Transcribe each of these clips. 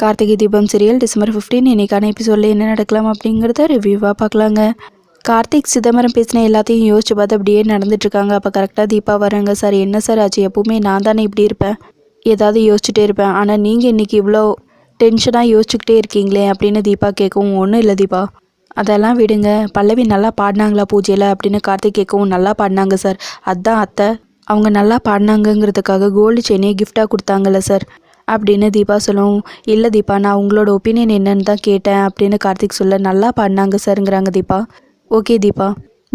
Karthigai Deepam serial December 15 இன்னைக்கான எபிசோடில் என்ன நடக்கலாம் அப்படிங்கிறத ரிவ்யூவாக பார்க்கலாங்க. கார்த்திக் சிதம்பரம் பேசின எல்லாத்தையும் யோசிச்சு பார்த்து அப்படியே நடந்துட்டுருக்காங்க. அப்போ கரெக்டாக தீபா வராங்க. சார் என்ன சார் ஆச்சு? எப்பவுமே நான் தானே இப்படி இருப்பேன், ஏதாவது யோசிச்சுட்டே இருப்பேன். ஆனால் நீங்கள் இன்றைக்கி இவ்வளோ டென்ஷனாக யோசிச்சுக்கிட்டே இருக்கீங்களே அப்படின்னு தீபா கேட்கவும், ஒன்றும் இல்லை தீபா, அதெல்லாம் விடுங்க. பல்லவி நல்லா பாடினாங்களா பூஜையில் அப்படின்னு கார்த்திக் கேட்கவும், நல்லா பாடினாங்க சார். அதான் அத்தை அவங்க நல்லா பாடினாங்கங்கிறதுக்காக கோல்டு செயினே கிஃப்டாக கொடுத்தாங்கல்ல சார் அப்படின்னு தீபா சொல்லவும், இல்லை தீபா நான் உங்களோட ஒப்பீனியன் என்னன்னு தான் கேட்டேன் அப்படின்னு கார்த்திக் சொல்ல, நல்லா பாடினாங்க சாருங்கிறாங்க தீபா. ஓகே தீபா,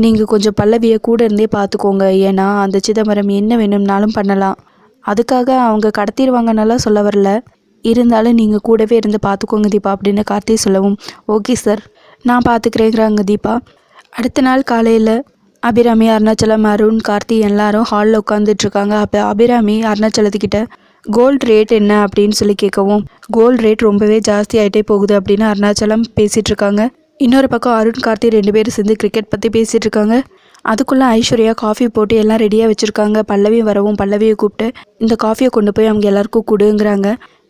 நீங்கள் கொஞ்சம் பல்லவியை கூட இருந்தே பார்த்துக்கோங்க. ஏன்னா அந்த சிதம்பரம் என்ன வேணும்னாலும் பண்ணலாம், அதுக்காக அவங்க கடத்திடுவாங்கன்னெல்லாம் சொல்ல வரல. இருந்தாலும் நீங்கள் கூடவே இருந்து பார்த்துக்கோங்க தீபா அப்படின்னு கார்த்திக் சொல்லவும், ஓகே சார் நான் பார்த்துக்கிறேங்கிறாங்க தீபா. அடுத்த நாள் காலையில் அபிராமி, அருணாச்சலம், அருண், கார்த்தி எல்லாரும் ஹாலில் உட்காந்துட்ருக்காங்க. அப்போ அபிராமி அருணாச்சலத்துக்கிட்ட கோல்டு ரேட் என்ன அப்படின்னு சொல்லி கேட்கவும், கோல்டு ரேட் ரொம்பவே ஜாஸ்தி ஆகிட்டே போகுது அப்படின்னு அருணாச்சலம் பேசிகிட்டு இருக்காங்க. இன்னொரு பக்கம் அருண், கார்த்தி 2 பேரும் சேர்ந்து கிரிக்கெட் பற்றி பேசிகிட்டு இருக்காங்க. அதுக்குள்ளே ஐஸ்வர்யா காஃபி போட்டு எல்லாம் ரெடியாக வச்சுருக்காங்க. பல்லவி வரவும் பல்லவியை கூப்பிட்டு இந்த காஃபியை கொண்டு போய் அவங்க எல்லாருக்கும் கொடுங்கிறாங்க.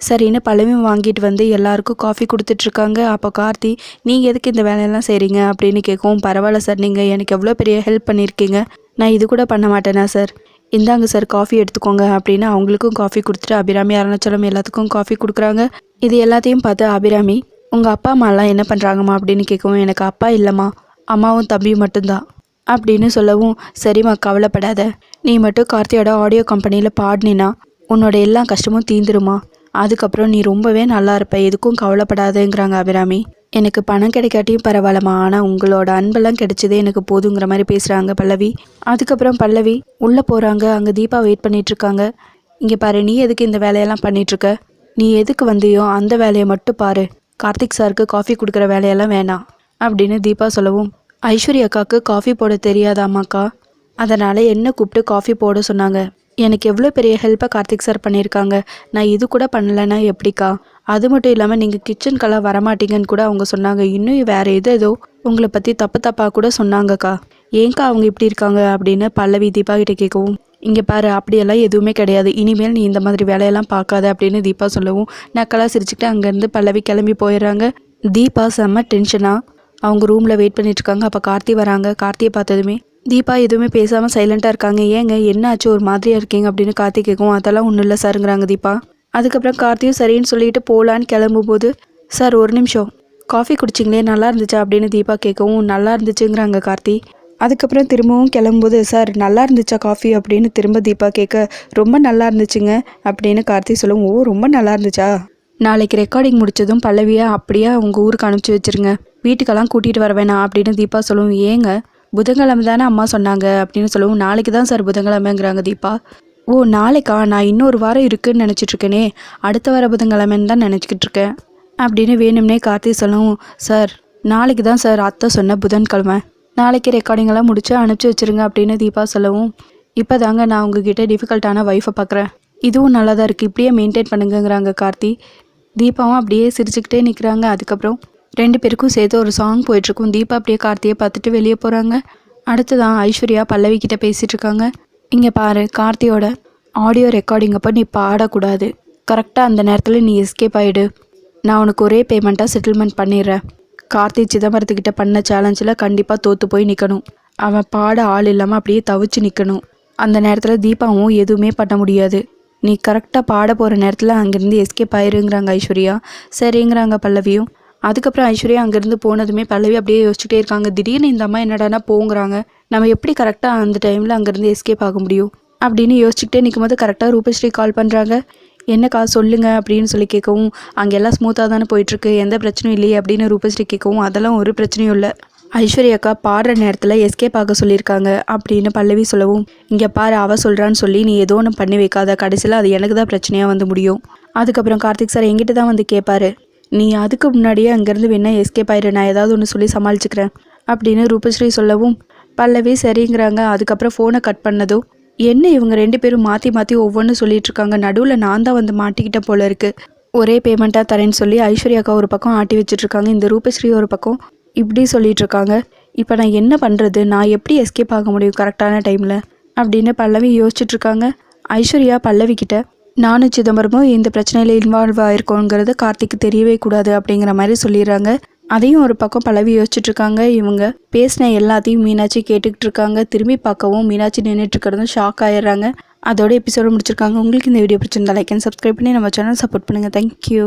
சரின்னு பல்லவியும் வாங்கிட்டு வந்து எல்லாருக்கும் காஃபி கொடுத்துட்ருக்காங்க. அப்போ கார்த்தி, நீங்கள் எதுக்கு இந்த வேலையெல்லாம் செய்கிறீங்க அப்படின்னு கேட்கவும், பரவாயில்ல சார், நீங்கள் எனக்கு எவ்வளோ பெரிய ஹெல்ப் பண்ணியிருக்கீங்க, நான் இது கூட பண்ண மாட்டேனா சார், இந்தாங்க சார் காஃபி எடுத்துக்கோங்க அப்படின்னு அவங்களுக்கும் காஃபி கொடுத்துட்டு அபிராமி, அருணாச்சலம் எல்லாத்துக்கும் காஃபி கொடுக்குறாங்க. இது எல்லாத்தையும் பார்த்து அபிராமி, உங்கள் அப்பா அம்மாலாம் என்ன பண்ணுறாங்கம்மா அப்படின்னு கேட்கவும், எனக்கு அப்பா இல்லைம்மா, அம்மாவும் தம்பியும் மட்டும்தான் அப்படின்னு சொல்லவும், சரிம்மா கவலைப்படாத, நீ மட்டும் கார்த்தியோட ஆடியோ கம்பெனியில் பாடினா உன்னோட எல்லா கஷ்டமும் தீந்துருமா, அதுக்கப்புறம் நீ ரொம்பவே நல்லா இருப்ப, எதுக்கும் கவலைப்படாதேங்கிறாங்க அபிராமி. எனக்கு பணம் கிடைக்காட்டியும் பரவாயில்லம்மா, ஆனால் உங்களோட அன்பெல்லாம் கிடைச்சதே எனக்கு போதுங்கிற மாதிரி பேசுகிறாங்க பல்லவி. அதுக்கப்புறம் பல்லவி உள்ளே போகிறாங்க. அங்கே தீபா வெயிட் பண்ணிகிட்ருக்காங்க. இங்கே பாரு, நீ எதுக்கு இந்த வேலையெல்லாம் பண்ணிகிட்ருக்க, நீ எதுக்கு வந்தியோ அந்த வேலையை மட்டும் பாரு, கார்த்திக் சாருக்கு காஃபி கொடுக்குற வேலையெல்லாம் வேணாம் அப்படின்னு தீபா சொல்லவும், ஐஸ்வர்யா அக்காவுக்கு காஃபி போட தெரியாதாமாக்கா, அதனால் என்ன கூப்பிட்டு காஃபி போட சொன்னாங்க. எனக்கு எவ்வளோ பெரிய ஹெல்ப்பை கார்த்திக் சார் பண்ணியிருக்காங்க, நான் இது கூட பண்ணலைன்னா எப்படிக்கா, அது மட்டும் இல்லாமல் நீங்கள் கிச்சனுக்கெல்லாம் வரமாட்டீங்கன்னு கூட அவங்க சொன்னாங்க, இன்னும் வேறு ஏதோ உங்களை பற்றி தப்பாக கூட சொன்னாங்கக்கா, ஏங்க்கா அவங்க இப்படி இருக்காங்க அப்படின்னு பல்லவி தீபா கிட்டே கேட்கவும், இங்கே பாரு அப்படியெல்லாம் எதுவுமே கிடையாது, இனிமேல் நீ இந்த மாதிரி வேலையெல்லாம் பார்க்காத அப்படின்னு தீபா சொல்லவும், நக்கலாக சிரிச்சுக்கிட்டு அங்கேருந்து பல்லவி கிளம்பி போயிடுறாங்க. தீபா செம்ம டென்ஷனாக அவங்க ரூமில் வெயிட் பண்ணிட்டுருக்காங்க. அப்போ கார்த்தி வராங்க. கார்த்தியை பார்த்ததுமே தீபா எதுவுமே பேசாமல் சைலண்ட்டாக இருக்காங்க. ஏங்க என்ன ஆச்சு, ஒரு மாதிரியாக இருக்கீங்க அப்படின்னு கார்த்தி கேட்கும். அதெல்லாம் ஒன்றும் இல்லை சாருங்கிறாங்க தீபா. அதுக்கப்புறம் கார்த்தியும் சரின்னு சொல்லிட்டு போகலான்னு கிளம்பும்போது, சார் ஒரு நிமிஷம், காஃபி குடிச்சிங்களே நல்லா இருந்துச்சா அப்படின்னு தீபா கேட்கவும், நல்லா இருந்துச்சுங்கிறாங்க கார்த்தி. அதுக்கப்புறம் திரும்பவும் கிளம்பும்போது, சார் நல்லா இருந்துச்சா காஃபி அப்படின்னு திரும்ப தீபா கேட்க, ரொம்ப நல்லா இருந்துச்சுங்க அப்படின்னு கார்த்தி சொல்லவும், ஓ ரொம்ப நல்லா இருந்துச்சா, நாளைக்கு ரெக்கார்டிங் முடித்ததும் பல்லவியா அப்படியே அவங்க ஊருக்கு அனுப்பிச்சி வச்சுருங்க, வீட்டுக்கெல்லாம் கூட்டிகிட்டு வர வேணாம் அப்படின்னு தீபா சொல்லவும், ஏங்க புதன்கிழமை தானே அம்மா சொன்னாங்க அப்படின்னு சொல்லவும், நாளைக்கு தான் சார் புதன்கிழமைங்கிறாங்க தீபா. ஓ நாளைக்கா, நான் இன்னொரு வாரம் இருக்குதுன்னு நினச்சிட்ருக்கேனே, அடுத்த வார புதன்கிழமைன்னு தான் நினச்சிக்கிட்டு இருக்கேன் அப்படின்னு வேணும்னே கார்த்தி சொல்லவும், சார் நாளைக்கு தான் சார் அத்தை சொன்ன புதன்கிழமை, நாளைக்கு ரெக்கார்டிங்கெல்லாம் முடிச்சு அனுப்பிச்சி வச்சுருங்க அப்படின்னு தீபா சொல்லவும், இப்போ தாங்க நான் உங்ககிட்ட டிஃபிகல்ட்டான ஒய்ஃபை பார்க்குறேன், இதுவும் நல்லா தான் இருக்குது, இப்படியே மெயின்டைன் பண்ணுங்கிறாங்க கார்த்தி. தீபாவும் அப்படியே சிரிச்சுக்கிட்டே நிற்கிறாங்க. அதுக்கப்புறம் 2 பேருக்கும் சேர்த்து ஒரு சாங் போயிட்டுருக்கும். தீபா அப்படியே கார்த்தியை பார்த்துட்டு வெளியே போகிறாங்க. அடுத்துதான் ஐஸ்வர்யா பல்லவி கிட்டே பேசிகிட்டு இருக்காங்க. இங்கே பாரு, கார்த்தியோட ஆடியோ ரெக்கார்டிங் அப்போ நீ பாடக்கூடாது, கரெக்டாக அந்த நேரத்தில் நீ எஸ்கேப் ஆகிடு, நான் உனக்கு ஒரே பேமெண்ட்டாக செட்டில்மெண்ட் பண்ணிடுறேன். கார்த்தி சிதம்பரத்துக்கிட்ட பண்ண சேலஞ்சில் கண்டிப்பாக தோற்று போய் நிற்கணும், அவன் பாட ஆள் இல்லாமல் அப்படியே தவிச்சு நிற்கணும். அந்த நேரத்தில் தீபாவும் எதுவுமே பண்ண முடியாது, நீ கரெக்டாக பாட போகிற நேரத்தில் அங்கேருந்து எஸ்கேப் ஆயிருங்கிறாங்க ஐஸ்வர்யா. சரிங்கிறாங்க பல்லவியும். அதுக்கப்புறம் ஐஸ்வர்யா அங்கேருந்து போனதுமே பல்லவி அப்படியே யோசிச்சுட்டே இருக்காங்க. திடீர்னு இந்த அம்மா என்னடானா போங்கிறாங்க, நம்ம எப்படி கரெக்டாக அந்த டைமில் அங்கேருந்து எஸ்கேப் ஆக முடியும் அப்படின்னு யோசிச்சுக்கிட்டே நிற்கும்போது கரெக்டாக ரூபஸ்ரீ கால் பண்ணுறாங்க. என்னக்கா சொல்லுங்க அப்படின்னு சொல்லி கேட்கவும், அங்கே எல்லாம் ஸ்மூத்தாக தானே போயிட்டுருக்கு, எந்த பிரச்சனையும் இல்லையே அப்படின்னு ரூபஸ்ரீ கேட்கவும், அதெல்லாம் ஒரு பிரச்சனையும் இல்லை, ஐஸ்வர்யாக்கா பாடுற நேரத்தில் எஸ்கேப் ஆக சொல்லியிருக்காங்க அப்படின்னு பல்லவி சொல்லவும், இங்கே பாரு அவ சொல்கிறான்னு சொல்லி நீ ஏதோ ஒன்று பண்ணி வைக்காத, கடைசியில் அது எனக்கு தான் பிரச்சனையாக வந்து முடியும். அதுக்கப்புறம் கார்த்திக் சார் எங்கிட்ட தான் வந்து கேட்பாரு, நீ அதுக்கு முன்னாடியே அங்கேருந்து வேணா எஸ்கேப் ஆயிரு, நான் ஏதாவது ஒன்று சொல்லி சமாளிச்சுக்கிறேன் அப்படின்னு ரூபஸ்ரீ சொல்லவும், பல்லவி சரிங்கிறாங்க. அதுக்கப்புறம் ஃபோனை கட் பண்ணதும், என்ன இவங்க 2 பேரும் மாற்றி ஒவ்வொன்றும் சொல்லிட்டு இருக்காங்க, நடுவில் நான் தான் வந்து மாட்டிக்கிட்ட போல இருக்குது, ஒரே பேமெண்ட்டாக தரேன்னு சொல்லி ஐஸ்வர்யாக்கா ஒரு பக்கம் ஆட்டி வச்சுட்ருக்காங்க, இந்த ரூபஸ்ரீ ஒரு பக்கம் இப்படி சொல்லிட்டு இருக்காங்க. இப்போ நான் என்ன பண்ணுறது, நான் எப்படி எஸ்கேப் ஆக முடியும் கரெக்டான டைமில் அப்படின்னு பல்லவி யோசிச்சுட்ருக்காங்க. ஐஸ்வர்யா பல்லவி கிட்ட நானும் சிதம்பரமும் இந்த பிரச்சனையில் இன்வால்வ் ஆயிருக்கோங்கிறது கார்த்திக்கு தெரியவே கூடாது அப்படிங்கிற மாதிரி சொல்லிடுறாங்க. அதையும் ஒரு பக்கம் பல்லவி யோசிச்சுட்டு இருக்காங்க. இவங்க பேசின எல்லாத்தையும் மீனாட்சி கேட்டுக்கிட்டு இருக்காங்க. திரும்பி பார்க்கவும் மீனாட்சி நின்றுட்டு இருக்கிறதும் ஷாக் ஆயிடுறாங்க. அதோட எபிசோடு முடிச்சிருக்காங்க. உங்களுக்கு இந்த வீடியோ பிடிச்சிருந்தா லைக் அண்ட் சப்ஸ்கிரைப் பண்ணி நம்ம சேனல் சப்போர்ட் பண்ணுங்கள். தேங்க்யூ.